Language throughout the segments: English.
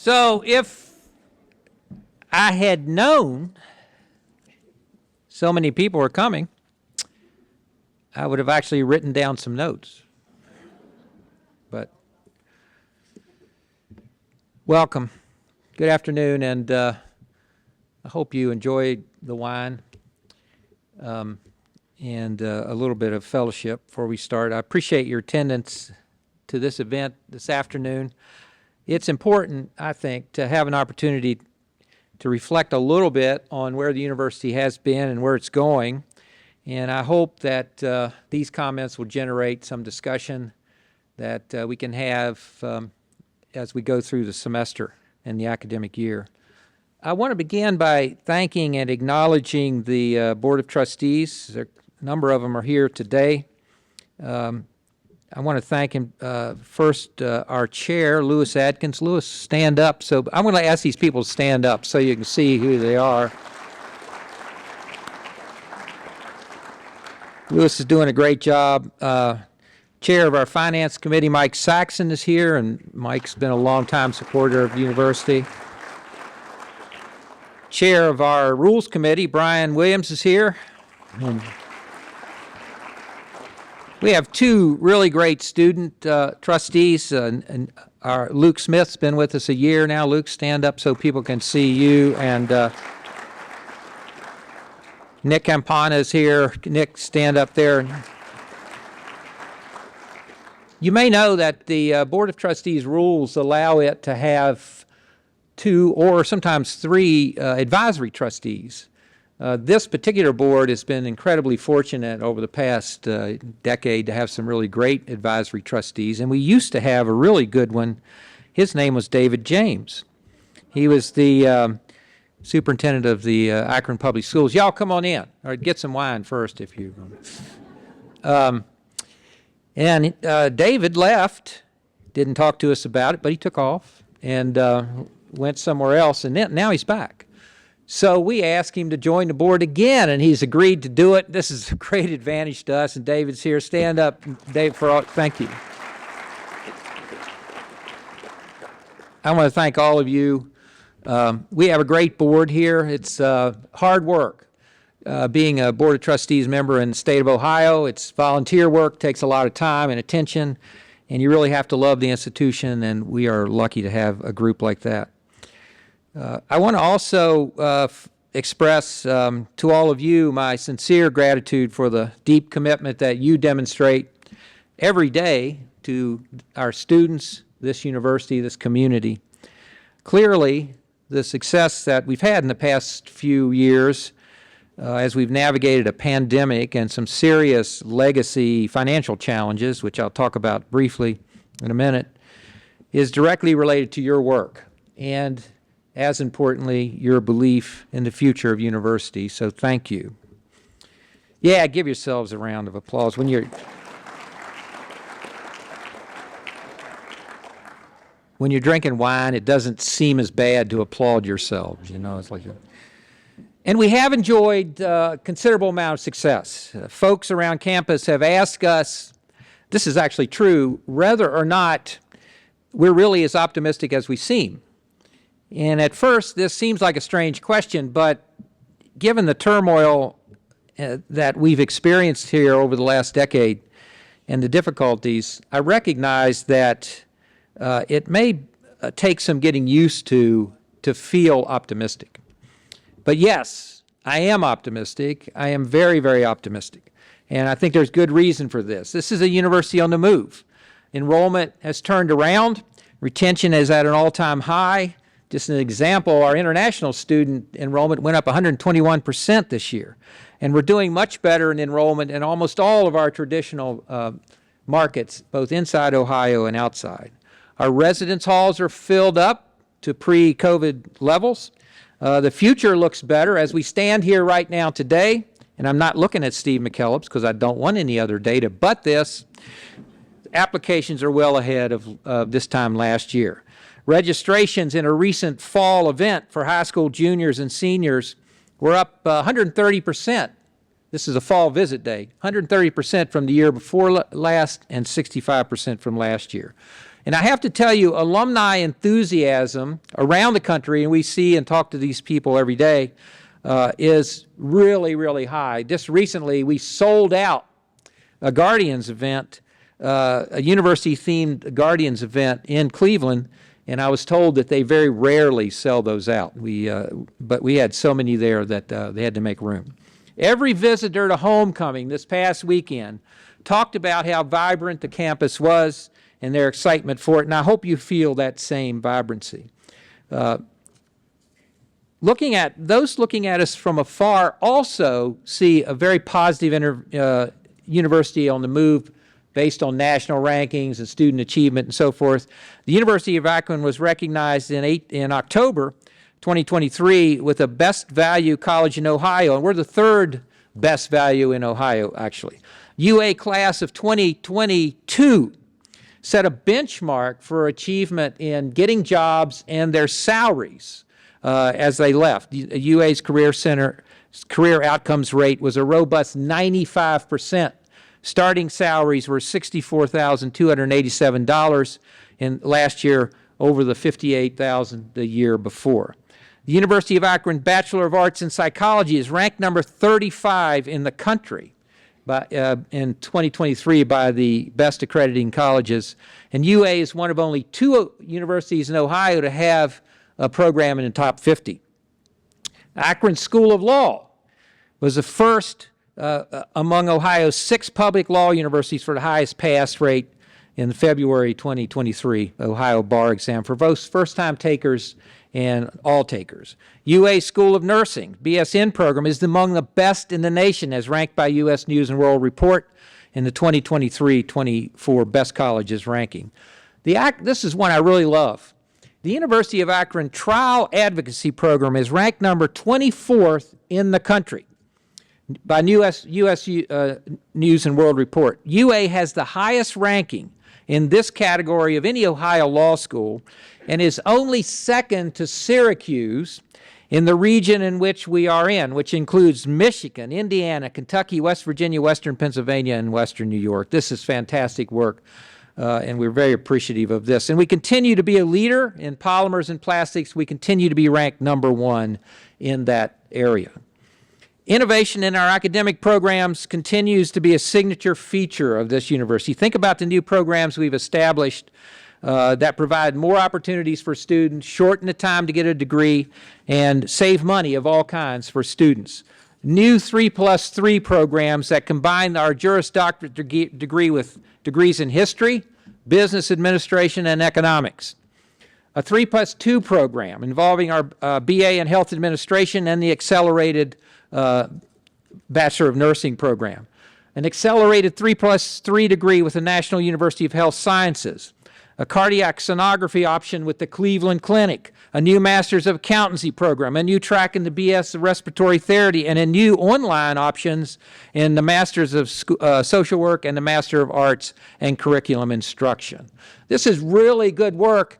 So if I had known so many people were coming, I would have actually written down some notes. But welcome. Good afternoon, and I hope you enjoyed the wine and a little bit of fellowship before we start. I appreciate your attendance to this event this afternoon. It's important, I think, to have an opportunity to reflect a little bit on where the university has been and where it's going. And I hope that these comments will generate some discussion that we can have as we go through the semester and the academic year. I want to begin by thanking and acknowledging the Board of Trustees. A number of them are here today. I want to thank him first, our chair, Louis Adkins. Louis, stand up. So I'm going to ask these people to stand up so you can see who they are. Louis is doing a great job. Chair of our Finance Committee, Mike Saxon, is here, and Mike's been a longtime supporter of the university. Chair of our Rules Committee, Brian Williams, is here. We have two really great student trustees, and our Luke Smith's been with us a year now. Luke, stand up so people can see you. And Nick Campana is here. Nick, stand up there. You may know that the Board of Trustees rules allow it to have two or sometimes three advisory trustees. This particular board has been incredibly fortunate over the past decade to have some really great advisory trustees, and we used to have a really good one. His name was David James. He was the superintendent of the Akron Public Schools. Y'all come on in, or get some wine first if you and David left, didn't talk to us about it, but he took off and went somewhere else, and now he's back. So we asked him to join the board again, and he's agreed to do it. This is a great advantage to us, and David's here. Stand up, Dave, thank you. I want to thank all of you. We have a great board here. It's hard work. Being a Board of Trustees member in the state of Ohio, it's volunteer work, takes a lot of time and attention, and you really have to love the institution, and we are lucky to have a group like that. I want to also express to all of you my sincere gratitude for the deep commitment that you demonstrate every day to our students, this university, this community. Clearly, the success that we've had in the past few years as we've navigated a pandemic and some serious legacy financial challenges, which I'll talk about briefly in a minute, is directly related to your work and, as importantly, your belief in the future of university. So thank you. Yeah, give yourselves a round of applause. When you're drinking wine, it doesn't seem as bad to applaud yourselves. You know, it's like and we have enjoyed a considerable amount of success. Folks around campus have asked us, this is actually true, whether or not we're really as optimistic as we seem. And at first, this seems like a strange question, but given the turmoil that we've experienced here over the last decade and the difficulties, I recognize that it may take some getting used to feel optimistic. But yes, I am optimistic. I am very, very optimistic. And I think there's good reason for this. This is a university on the move. Enrollment has turned around. Retention is at an all-time high. Just an example, our international student enrollment went up 121% this year. And we're doing much better in enrollment in almost all of our traditional markets, both inside Ohio and outside. Our residence halls are filled up to pre-COVID levels. The future looks better as we stand here right now today, and I'm not looking at Steve McKellips because I don't want any other data but this. Applications are well ahead of this time last year. Registrations in a recent fall event for high school juniors and seniors were up 130%. This is a fall visit day, 130% from the year before last and 65% from last year. And I have to tell you, alumni enthusiasm around the country, and we see and talk to these people every day, is really, really high. Just recently, we sold out a Guardians event, a university-themed Guardians event in Cleveland, and I was told that they very rarely sell those out. But we had so many there that they had to make room. Every visitor to homecoming this past weekend talked about how vibrant the campus was and their excitement for it, and I hope you feel that same vibrancy. Looking at us from afar also see a very positive university on the move based on national rankings and student achievement and so forth. The University of Akron was recognized in October 2023 with a best value college in Ohio, and we're the third best value in Ohio, actually. UA class of 2022 set a benchmark for achievement in getting jobs and their salaries as they left. UA's career outcomes rate was a robust 95%. Starting salaries were $64,287 in last year over the $58,000 the year before. The University of Akron Bachelor of Arts in Psychology is ranked number 35 in the country in 2023 by the best accrediting colleges. And UA is one of only 2 universities in Ohio to have a program in the top 50. Akron School of Law was the first among Ohio's 6 public law universities for the highest pass rate in February 2023 Ohio bar exam for both first-time takers and all takers. UA School of Nursing, BSN program, is among the best in the nation as ranked by U.S. News & World Report in the 2023-24 Best Colleges ranking. This is one I really love. The University of Akron Trial Advocacy Program is ranked number 24th in the country by U.S. News & World Report. UA has the highest ranking in this category of any Ohio law school and is only second to Syracuse in the region in which we are in, which includes Michigan, Indiana, Kentucky, West Virginia, Western Pennsylvania, and Western New York. This is fantastic work, and we're very appreciative of this. And we continue to be a leader in polymers and plastics. We continue to be ranked number 1 in that area. Innovation in our academic programs continues to be a signature feature of this university. Think about the new programs we've established that provide more opportunities for students, shorten the time to get a degree, and save money of all kinds for students. New 3+3 programs that combine our Juris Doctorate degree with degrees in history, business administration, and economics. A 3+2 program involving our BA in health administration and the accelerated Bachelor of Nursing program. An accelerated 3+3 degree with the National University of Health Sciences. A cardiac sonography option with the Cleveland Clinic. A new Master's of Accountancy program. A new track in the BS of Respiratory Therapy. And a new online options in the Master's of Social Work and the Master of Arts and Curriculum Instruction. This is really good work,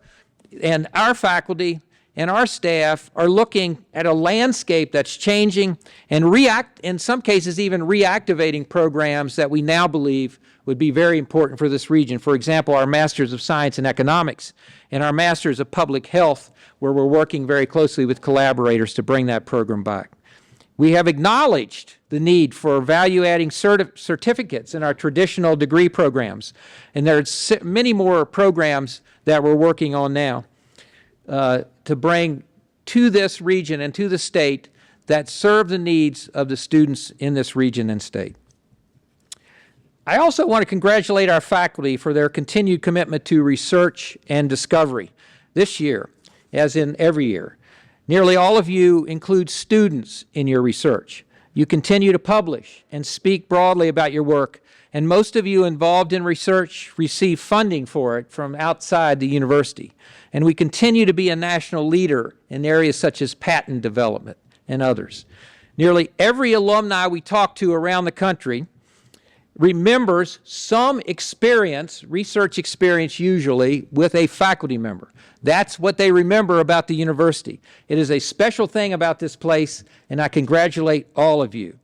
and our faculty and our staff are looking at a landscape that's changing and in some cases even reactivating programs that we now believe would be very important for this region. For example, our Masters of Science and Economics and our Masters of Public Health, where we're working very closely with collaborators to bring that program back. We have acknowledged the need for value-adding certificates in our traditional degree programs, and there are many more programs that we're working on now to bring to this region and to the state that serve the needs of the students in this region and state. I also want to congratulate our faculty for their continued commitment to research and discovery this year, as in every year. Nearly all of you include students in your research. You continue to publish and speak broadly about your work, and most of you involved in research receive funding for it from outside the university. And we continue to be a national leader in areas such as patent development and others. Nearly every alumni we talk to around the country remembers some experience, research experience usually, with a faculty member. That's what they remember about the university. It is a special thing about this place, and I congratulate all of you.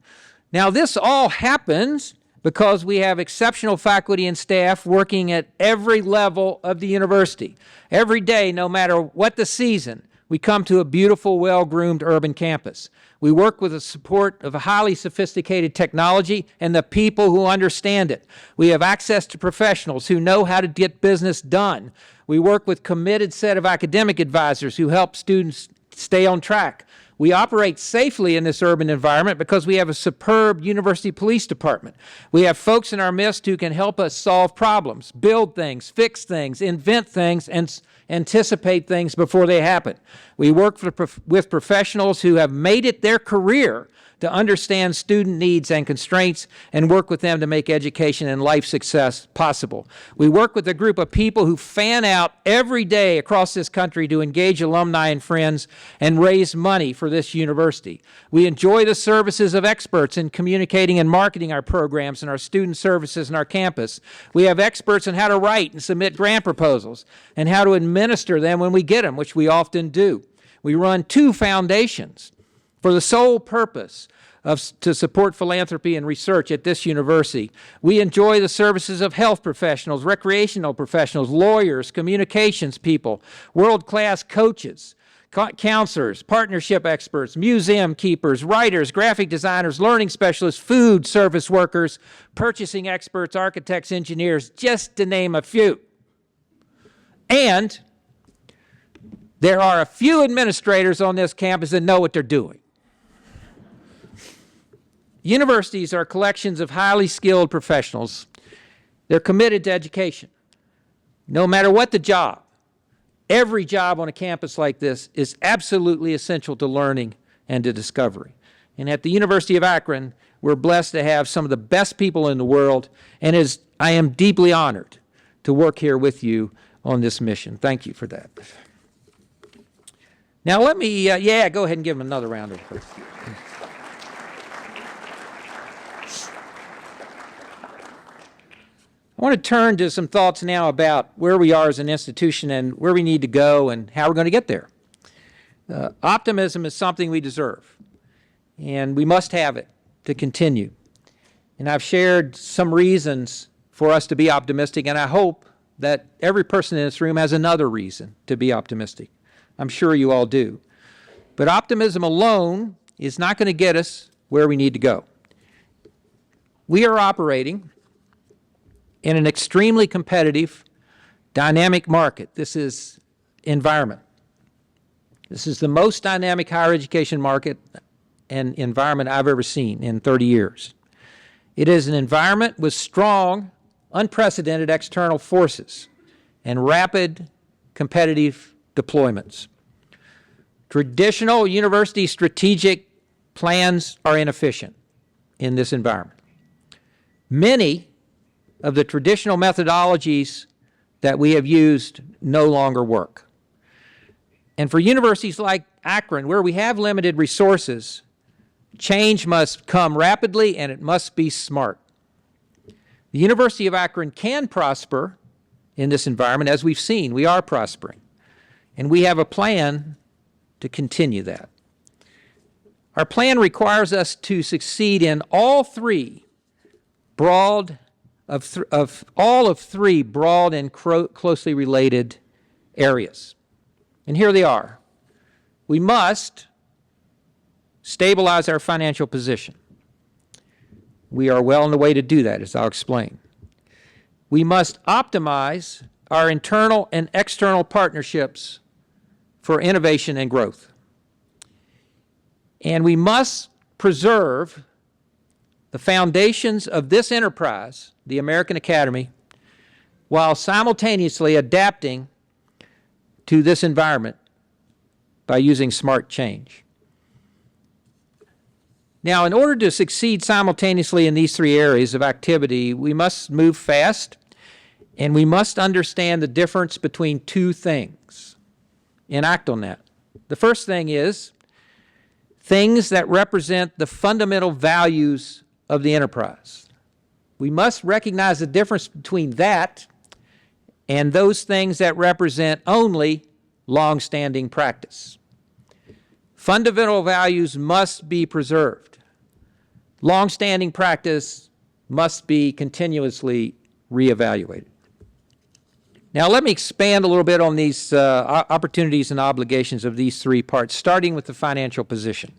Now, this all happens because we have exceptional faculty and staff working at every level of the university. Every day, no matter what the season, we come to a beautiful, well-groomed urban campus. We work with the support of a highly sophisticated technology and the people who understand it. We have access to professionals who know how to get business done. We work with a committed set of academic advisors who help students stay on track. We operate safely in this urban environment because we have a superb university police department. We have folks in our midst who can help us solve problems, build things, fix things, invent things, and anticipate things before they happen. We work with professionals who have made it their career to understand student needs and constraints and work with them to make education and life success possible. We work with a group of people who fan out every day across this country to engage alumni and friends and raise money for this university. We enjoy the services of experts in communicating and marketing our programs and our student services and our campus. We have experts on how to write and submit grant proposals and how to administer them when we get them, which we often do. We run 2 foundations for the sole purpose to support philanthropy and research at this university. We enjoy the services of health professionals, recreational professionals, lawyers, communications people, world-class coaches, counselors, partnership experts, museum keepers, writers, graphic designers, learning specialists, food service workers, purchasing experts, architects, engineers, just to name a few. And there are a few administrators on this campus that know what they're doing. Universities are collections of highly skilled professionals. They're committed to education. No matter what the job, every job on a campus like this is absolutely essential to learning and to discovery. And at the University of Akron, we're blessed to have some of the best people in the world, and I am deeply honored to work here with you on this mission. Thank you for that. Now let me, go ahead and give them another round of applause. I want to turn to some thoughts now about where we are as an institution and where we need to go and how we're going to get there. Optimism is something we deserve, and we must have it to continue. And I've shared some reasons for us to be optimistic, and I hope that every person in this room has another reason to be optimistic. I'm sure you all do. But optimism alone is not going to get us where we need to go. We are operating in an extremely competitive, dynamic market. This is environment. This is the most dynamic higher education market and environment I've ever seen in 30 years. It is an environment with strong, unprecedented external forces and rapid competitive deployments. Traditional university strategic plans are inefficient in this environment. Many of the traditional methodologies that we have used no longer work. And for universities like Akron, where we have limited resources, change must come rapidly and it must be smart. The University of Akron can prosper in this environment. As we've seen, we are prospering. And we have a plan to continue that. Our plan requires us to succeed in all three broad and closely related areas. And here they are. We must stabilize our financial position. We are well on the way to do that, as I'll explain. We must optimize our internal and external partnerships for innovation and growth. And we must preserve the foundations of this enterprise, the American Academy, while simultaneously adapting to this environment by using smart change. Now, in order to succeed simultaneously in these three areas of activity, we must move fast, and we must understand the difference between two things and act on that. The first thing is things that represent the fundamental values of the enterprise. We must recognize the difference between that and those things that represent only long-standing practice. Fundamental values must be preserved. Long-standing practice must be continuously reevaluated. Now, let me expand a little bit on these opportunities and obligations of these three parts, starting with the financial position.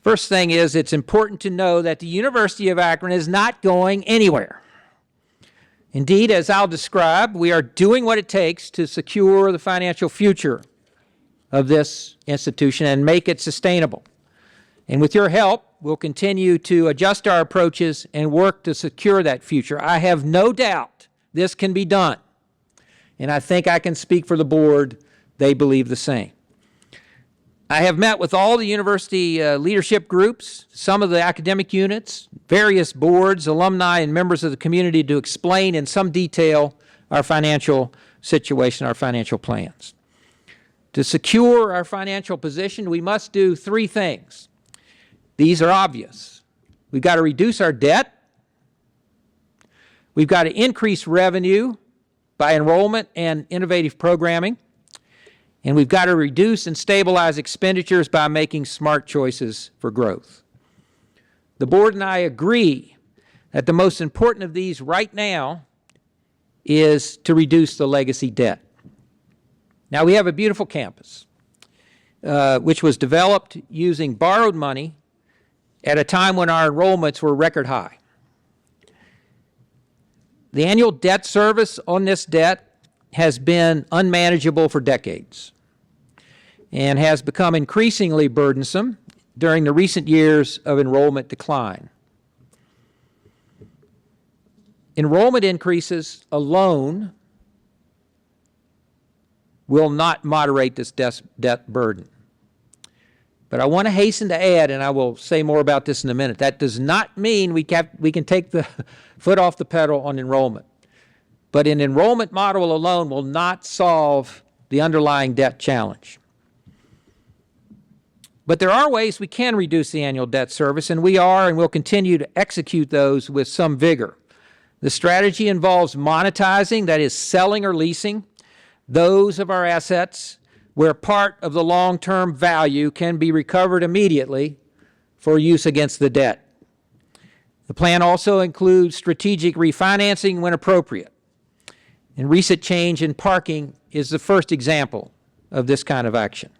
First thing is, it's important to know that the University of Akron is not going anywhere. Indeed, as I'll describe, we are doing what it takes to secure the financial future of this institution and make it sustainable. And with your help, we'll continue to adjust our approaches and work to secure that future. I have no doubt this can be done. And I think I can speak for the board. They believe the same. I have met with all the university leadership groups, some of the academic units, various boards, alumni, and members of the community to explain in some detail our financial situation, our financial plans. To secure our financial position, we must do three things. These are obvious. We've got to reduce our debt. We've got to increase revenue by enrollment and innovative programming. And we've got to reduce and stabilize expenditures by making smart choices for growth. The board and I agree that the most important of these right now is to reduce the legacy debt. Now, we have a beautiful campus, which was developed using borrowed money at a time when our enrollments were record high. The annual debt service on this debt has been unmanageable for decades and has become increasingly burdensome during the recent years of enrollment decline. Enrollment increases alone will not moderate this debt burden. But I want to hasten to add, and I will say more about this in a minute, that does not mean we can take the foot off the pedal on enrollment. But an enrollment model alone will not solve the underlying debt challenge. But there are ways we can reduce the annual debt service, and we are and will continue to execute those with some vigor. The strategy involves monetizing, that is, selling or leasing, those of our assets where part of the long-term value can be recovered immediately for use against the debt. The plan also includes strategic refinancing when appropriate. And recent change in parking is the first example of this kind of action.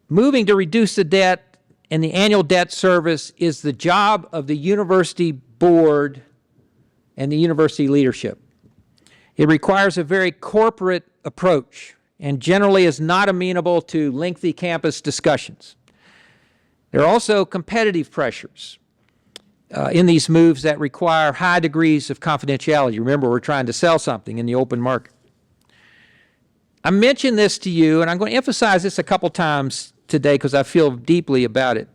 Moving to reduce the debt and the annual debt service is the job of the university board and the university leadership. It requires a very corporate approach and generally is not amenable to lengthy campus discussions. There are also competitive pressures in these moves that require high degrees of confidentiality. Remember, we're trying to sell something in the open market. I mentioned this to you, and I'm going to emphasize this a couple times today because I feel deeply about it.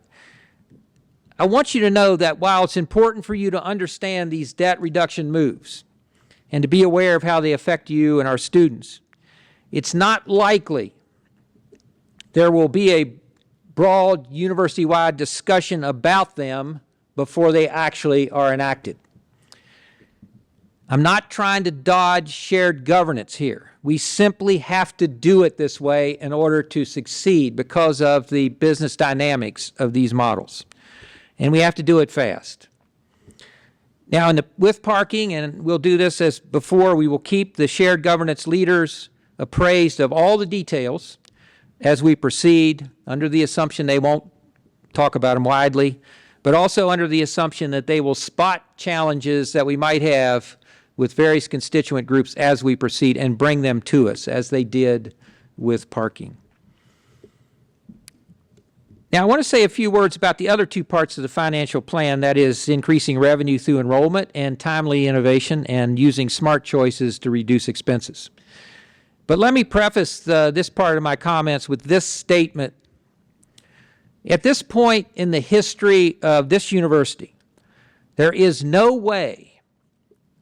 I want you to know that while it's important for you to understand these debt reduction moves and to be aware of how they affect you and our students, it's not likely there will be a broad university-wide discussion about them before they actually are enacted. I'm not trying to dodge shared governance here. We simply have to do it this way in order to succeed because of the business dynamics of these models. And we have to do it fast. Now, with parking, and we'll do this as before, we will keep the shared governance leaders appraised of all the details as we proceed, under the assumption they won't talk about them widely, but also under the assumption that they will spot challenges that we might have with various constituent groups as we proceed and bring them to us, as they did with parking. Now, I want to say a few words about the other two parts of the financial plan, that is increasing revenue through enrollment and timely innovation and using smart choices to reduce expenses. But let me preface this part of my comments with this statement. At this point in the history of this university, there is no way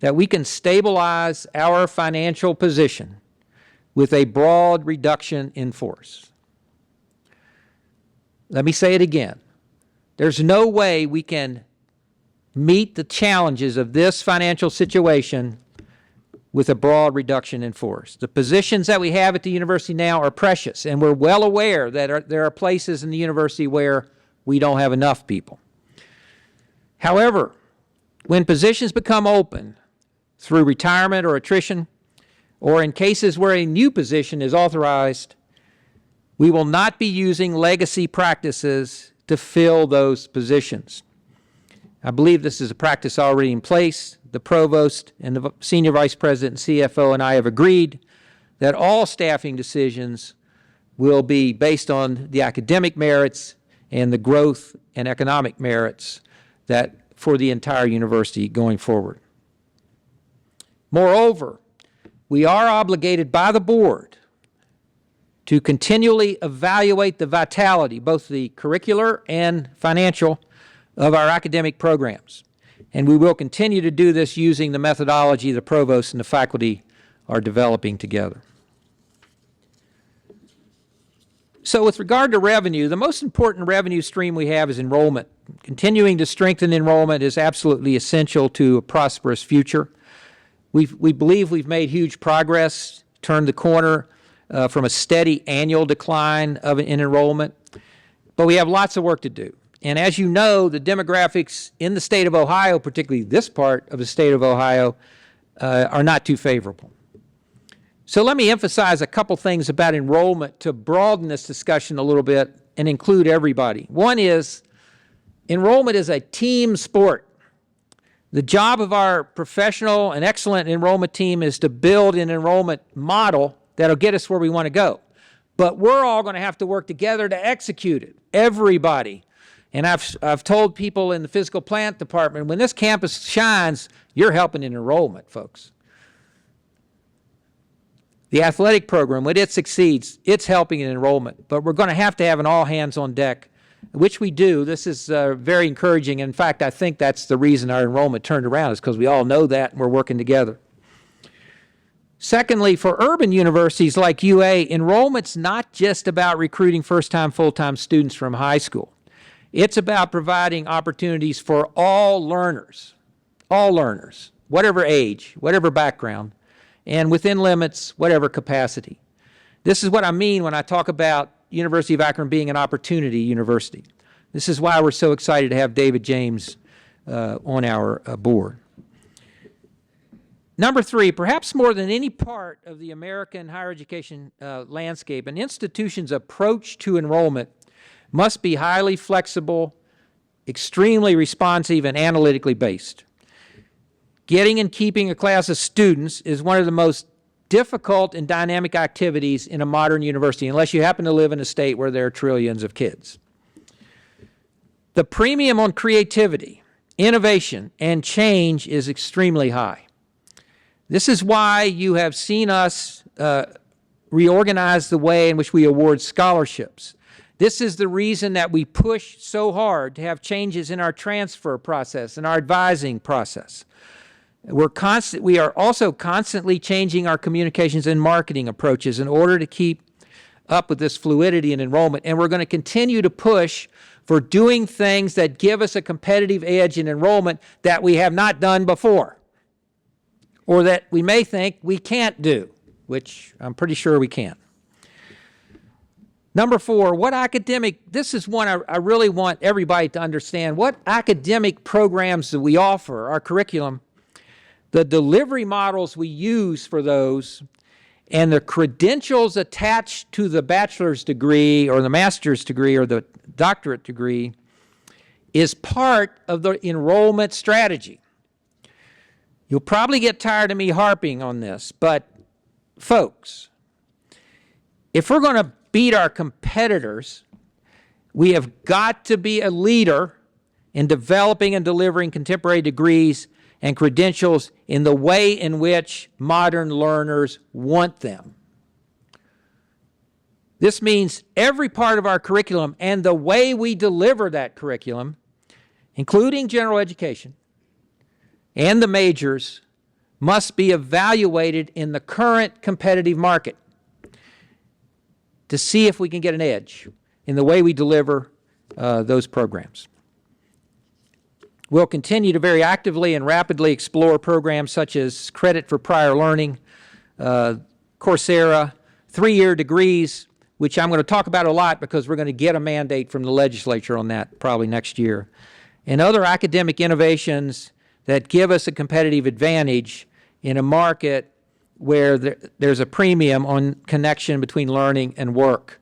that we can stabilize our financial position with a broad reduction in force. Let me say it again. There's no way we can meet the challenges of this financial situation with a broad reduction in force. The positions that we have at the university now are precious, and we're well aware that there are places in the university where we don't have enough people. However, when positions become open through retirement or attrition, or in cases where a new position is authorized, we will not be using legacy practices to fill those positions. I believe this is a practice already in place. The provost and the senior vice president and CFO and I have agreed that all staffing decisions will be based on the academic merits and the growth and economic merits that for the entire university going forward. Moreover, we are obligated by the board to continually evaluate the vitality, both the curricular and financial, of our academic programs. And we will continue to do this using the methodology the provost and the faculty are developing together. So with regard to revenue, the most important revenue stream we have is enrollment. Continuing to strengthen enrollment is absolutely essential to a prosperous future. We believe we've made huge progress, turned the corner from a steady annual decline in enrollment, but we have lots of work to do. And as you know, the demographics in the state of Ohio, particularly this part of the state of Ohio, are not too favorable. So let me emphasize a couple things about enrollment to broaden this discussion a little bit and include everybody. One is, enrollment is a team sport. The job of our professional and excellent enrollment team is to build an enrollment model that'll get us where we want to go. But we're all going to have to work together to execute it, everybody. And I've told people in the physical plant department, when this campus shines, you're helping in enrollment, folks. The athletic program, when it succeeds, it's helping in enrollment. But we're going to have an all hands on deck, which we do. This is very encouraging. In fact, I think that's the reason our enrollment turned around, is because we all know that and we're working together. Secondly, for urban universities like UA, enrollment's not just about recruiting first-time, full-time students from high school. It's about providing opportunities for all learners, whatever age, whatever background, and within limits, whatever capacity. This is what I mean when I talk about University of Akron being an opportunity university. This is why we're so excited to have David James on our board. Number three, perhaps more than any part of the American higher education landscape, an institution's approach to enrollment must be highly flexible, extremely responsive, and analytically based. Getting and keeping a class of students is one of the most difficult and dynamic activities in a modern university, unless you happen to live in a state where there are trillions of kids. The premium on creativity, innovation, and change is extremely high. This is why you have seen us reorganize the way in which we award scholarships. This is the reason that we push so hard to have changes in our transfer process and our advising process. We are also constantly changing our communications and marketing approaches in order to keep up with this fluidity in enrollment, and we're going to continue to push for doing things that give us a competitive edge in enrollment that we have not done before, or that we may think we can't do, which I'm pretty sure we can. Number four, this is one I really want everybody to understand. What academic programs do we offer, our curriculum, the delivery models we use for those, and the credentials attached to the bachelor's degree or the master's degree or the doctorate degree is part of the enrollment strategy. You'll probably get tired of me harping on this, but folks, if we're going to beat our competitors, we have got to be a leader in developing and delivering contemporary degrees and credentials in the way in which modern learners want them. This means every part of our curriculum and the way we deliver that curriculum, including general education and the majors, must be evaluated in the current competitive market to see if we can get an edge in the way we deliver those programs. We'll continue to very actively and rapidly explore programs such as credit for prior learning, Coursera, 3-year degrees, which I'm going to talk about a lot because we're going to get a mandate from the legislature on that probably next year, and other academic innovations that give us a competitive advantage in a market where there's a premium on connection between learning and work.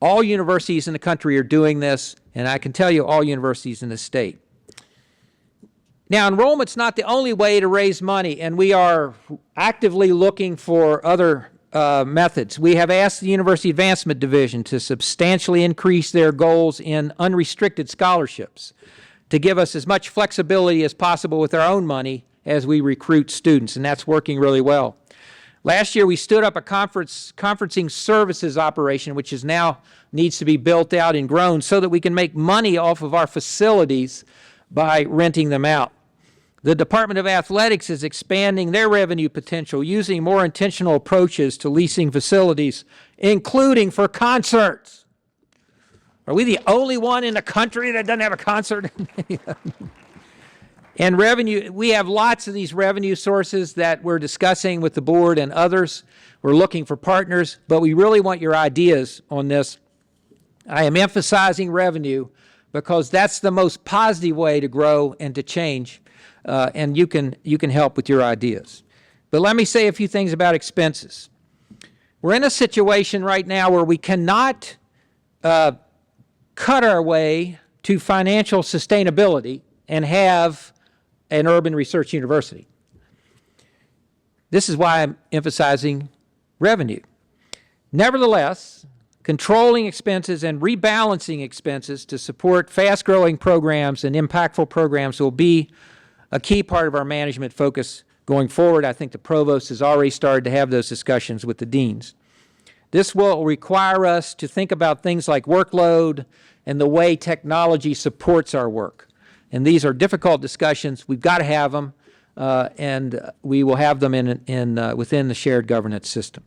All universities in the country are doing this, and I can tell you all universities in the state. Now, enrollment's not the only way to raise money, and we are actively looking for other methods. We have asked the University Advancement Division to substantially increase their goals in unrestricted scholarships to give us as much flexibility as possible with our own money as we recruit students, and that's working really well. Last year, we stood up a conferencing services operation, which is now needs to be built out and grown so that we can make money off of our facilities by renting them out. The Department of Athletics is expanding their revenue potential using more intentional approaches to leasing facilities, including for concerts. Are we the only one in the country that doesn't have a concert? And revenue, we have lots of these revenue sources that we're discussing with the board and others. We're looking for partners, but we really want your ideas on this. I am emphasizing revenue because that's the most positive way to grow and to change, and you can help with your ideas. But let me say a few things about expenses. We're in a situation right now where we cannot cut our way to financial sustainability and have an urban research university. This is why I'm emphasizing revenue. Nevertheless, controlling expenses and rebalancing expenses to support fast-growing programs and impactful programs will be a key part of our management focus going forward. I think the provost has already started to have those discussions with the deans. This will require us to think about things like workload and the way technology supports our work. And these are difficult discussions. We've got to have them, and we will have them within the shared governance system.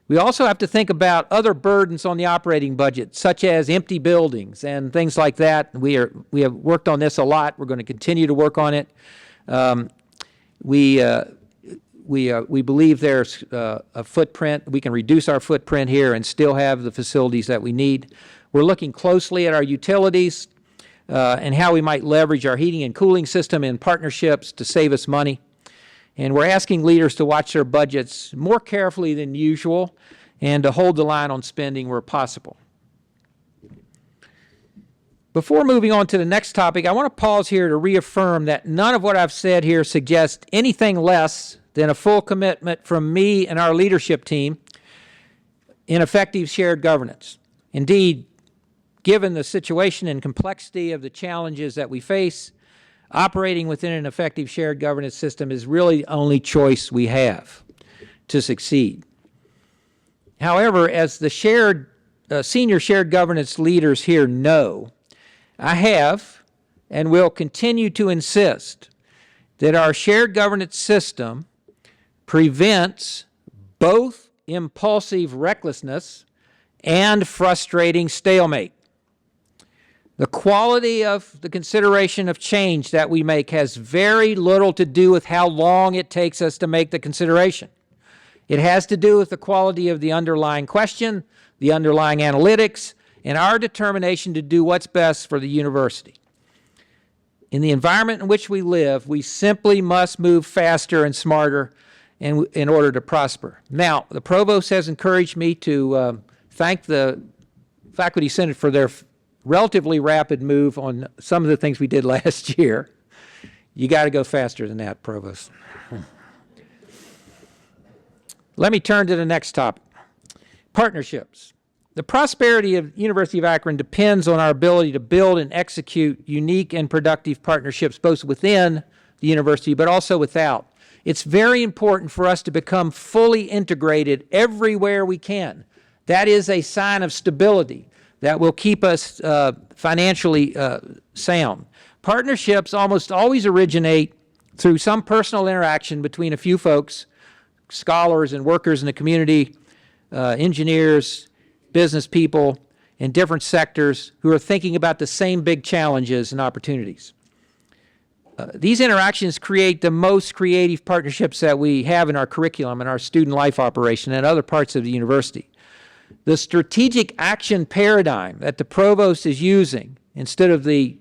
We also have to think about other burdens on the operating budget, such as empty buildings and things like that. We have worked on this a lot. We're going to continue to work on it. We believe there's a footprint. We can reduce our footprint here and still have the facilities that we need. We're looking closely at our utilities and how we might leverage our heating and cooling system in partnerships to save us money. And we're asking leaders to watch their budgets more carefully than usual and to hold the line on spending where possible. Before moving on to the next topic, I want to pause here to reaffirm that none of what I've said here suggests anything less than a full commitment from me and our leadership team in effective shared governance. Indeed, given the situation and complexity of the challenges that we face, operating within an effective shared governance system is really the only choice we have to succeed. However, as the senior shared governance leaders here know, I have and will continue to insist that our shared governance system prevents both impulsive recklessness and frustrating stalemate. The quality of the consideration of change that we make has very little to do with how long it takes us to make the consideration. It has to do with the quality of the underlying question, the underlying analytics, and our determination to do what's best for the university. In the environment in which we live, we simply must move faster and smarter in order to prosper. Now, the provost has encouraged me to thank the Faculty Senate for their relatively rapid move on some of the things we did last year. You got to go faster than that, Provost. Let me turn to the next topic, partnerships. The prosperity of the University of Akron depends on our ability to build and execute unique and productive partnerships both within the university but also without. It's very important for us to become fully integrated everywhere we can. That is a sign of stability that will keep us financially sound. Partnerships almost always originate through some personal interaction between a few folks, scholars and workers in the community, engineers, business people in different sectors who are thinking about the same big challenges and opportunities. These interactions create the most creative partnerships that we have in our curriculum and our student life operation and other parts of the university. The strategic action paradigm that the provost is using instead of the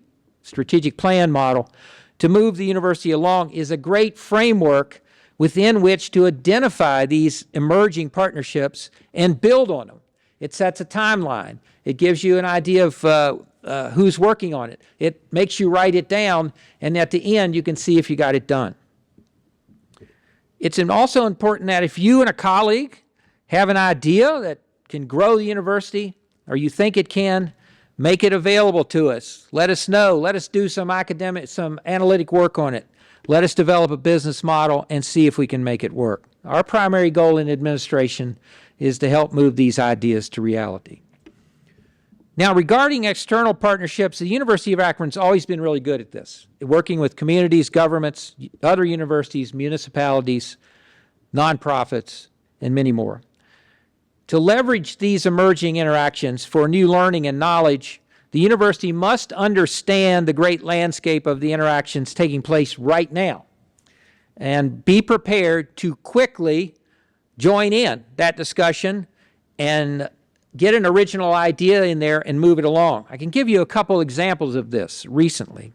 strategic plan model to move the university along is a great framework within which to identify these emerging partnerships and build on them. It sets a timeline. It gives you an idea of who's working on it. It makes you write it down, and at the end you can see if you got it done. It's also important that if you and a colleague have an idea that can grow the university, or you think it can, make it available to us. Let us know. Let us do some analytic work on it. Let us develop a business model and see if we can make it work. Our primary goal in administration is to help move these ideas to reality. Now, regarding external partnerships, the University of Akron's always been really good at this, working with communities, governments, other universities, municipalities, nonprofits, and many more. To leverage these emerging interactions for new learning and knowledge, the university must understand the great landscape of the interactions taking place right now and be prepared to quickly join in that discussion and get an original idea in there and move it along. I can give you a couple examples of this recently.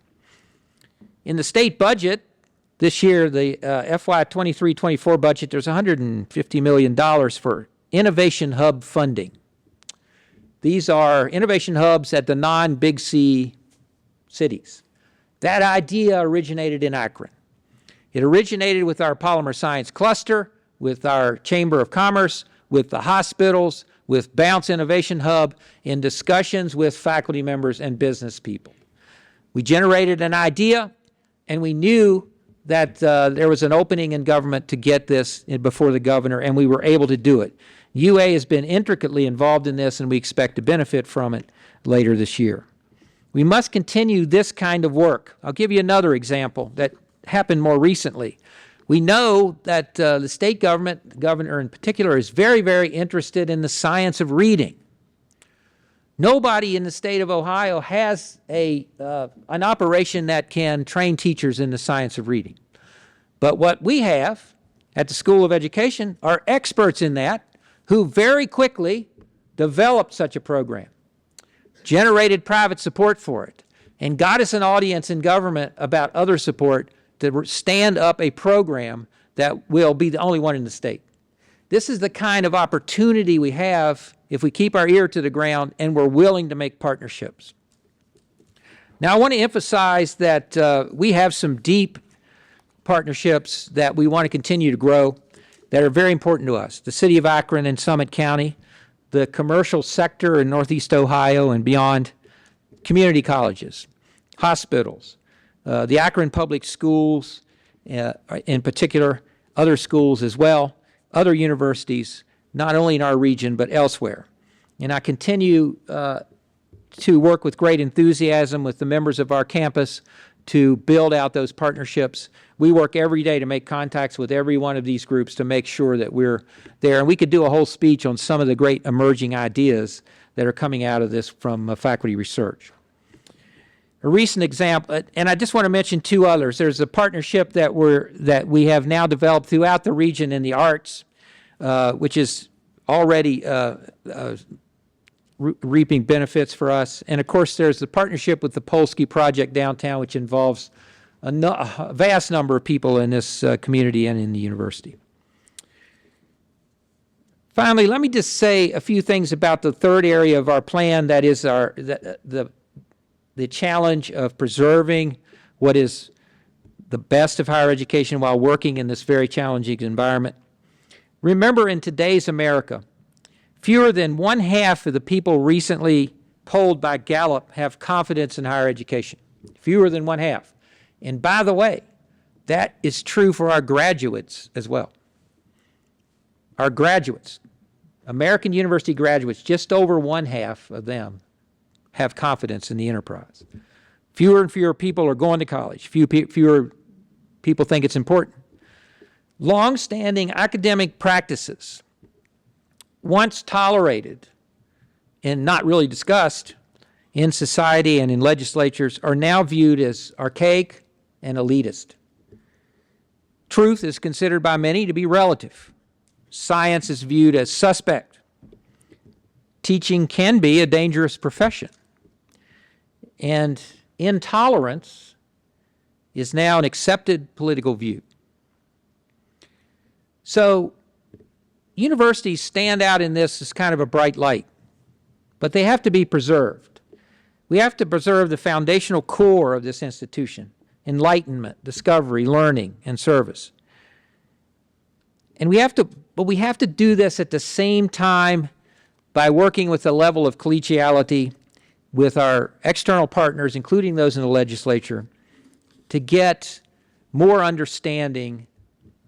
In the state budget this year, the FY 23-24 budget, there's $150 million for Innovation Hub funding. These are innovation hubs at the non-Big C cities. That idea originated in Akron. It originated with our Polymer Science Cluster, with our Chamber of Commerce, with the hospitals, with Bounce Innovation Hub, in discussions with faculty members and business people. We generated an idea, and we knew that there was an opening in government to get this before the governor, and we were able to do it. UA has been intricately involved in this, and we expect to benefit from it later this year. We must continue this kind of work. I'll give you another example that happened more recently. We know that the state government, the governor in particular, is very, very interested in the science of reading. Nobody in the state of Ohio has an operation that can train teachers in the science of reading. But what we have at the School of Education are experts in that who very quickly developed such a program, generated private support for it, and got us an audience in government about other support to stand up a program that will be the only one in the state. This is the kind of opportunity we have if we keep our ear to the ground and we're willing to make partnerships. Now, I want to emphasize that we have some deep partnerships that we want to continue to grow that are very important to us. The City of Akron and Summit County, the commercial sector in Northeast Ohio and beyond, community colleges, hospitals, the Akron Public Schools in particular, other schools as well, other universities, not only in our region but elsewhere. And I continue to work with great enthusiasm with the members of our campus to build out those partnerships. We work every day to make contacts with every one of these groups to make sure that we're there. And we could do a whole speech on some of the great emerging ideas that are coming out of this from faculty research. A recent example, and I just want to mention two others. There's a partnership that we have now developed throughout the region in the arts, which is already reaping benefits for us. And of course, there's the partnership with the Polsky Project downtown, which involves a vast number of people in this community and in the university. Finally, let me just say a few things about the third area of our plan, that is the challenge of preserving what is the best of higher education while working in this very challenging environment. Remember, in today's America, fewer than 1/2 of the people recently polled by Gallup have confidence in higher education. Fewer than 1/2. And by the way, that is true for our graduates as well. Our graduates, American university graduates, just over 1/2 of them have confidence in the enterprise. Fewer and fewer people are going to college. Fewer people think it's important. Long-standing academic practices, once tolerated and not really discussed in society and in legislatures, are now viewed as archaic and elitist. Truth is considered by many to be relative. Science is viewed as suspect. Teaching can be a dangerous profession. And intolerance is now an accepted political view. So universities stand out in this as kind of a bright light, but they have to be preserved. We have to preserve the foundational core of this institution: enlightenment, discovery, learning, and service. And we have to do this at the same time by working with a level of collegiality with our external partners, including those in the legislature, to get more understanding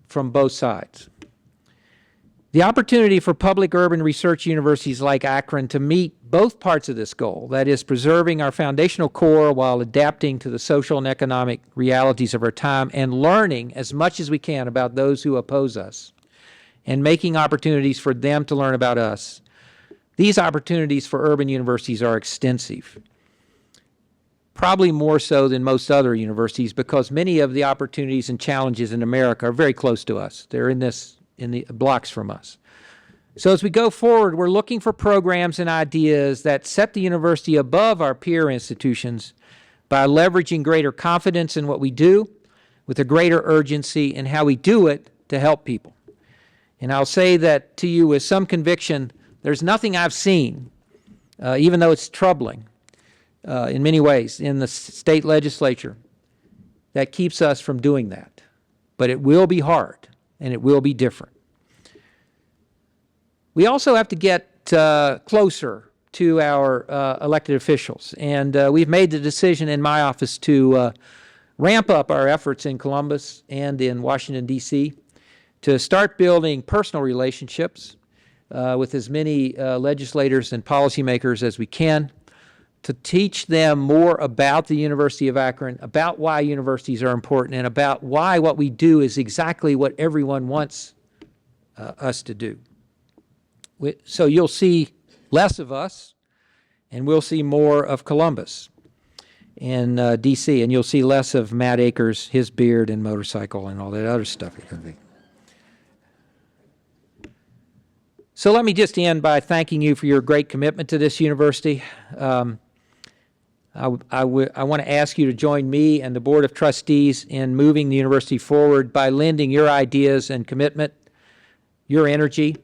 from both sides. The opportunity for public urban research universities like Akron to meet both parts of this goal, that is, preserving our foundational core while adapting to the social and economic realities of our time and learning as much as we can about those who oppose us, and making opportunities for them to learn about us. These opportunities for urban universities are extensive, probably more so than most other universities, because many of the opportunities and challenges in America are very close to us. They're in the blocks from us. So as we go forward, we're looking for programs and ideas that set the university above our peer institutions by leveraging greater confidence in what we do, with a greater urgency in how we do it to help people. And I'll say that to you with some conviction: there's nothing I've seen, even though it's troubling in many ways, in the state legislature that keeps us from doing that. But it will be hard, and it will be different. We also have to get closer to our elected officials, and we've made the decision in my office to ramp up our efforts in Columbus and in Washington, D.C., to start building personal relationships with as many legislators and policymakers as we can, to teach them more about the University of Akron, about why universities are important, and about why what we do is exactly what everyone wants us to do. So you'll see less of us, and we'll see more of Columbus and D.C., and you'll see less of Matt Akers, his beard and motorcycle and all that other stuff. So let me just end by thanking you for your great commitment to this university. I want to ask you to join me and the Board of Trustees in moving the university forward by lending your ideas and commitment, your energy,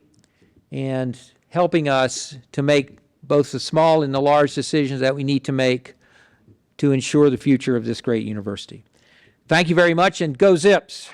and helping us to make both the small and the large decisions that we need to make to ensure the future of this great university. Thank you very much, and go Zips!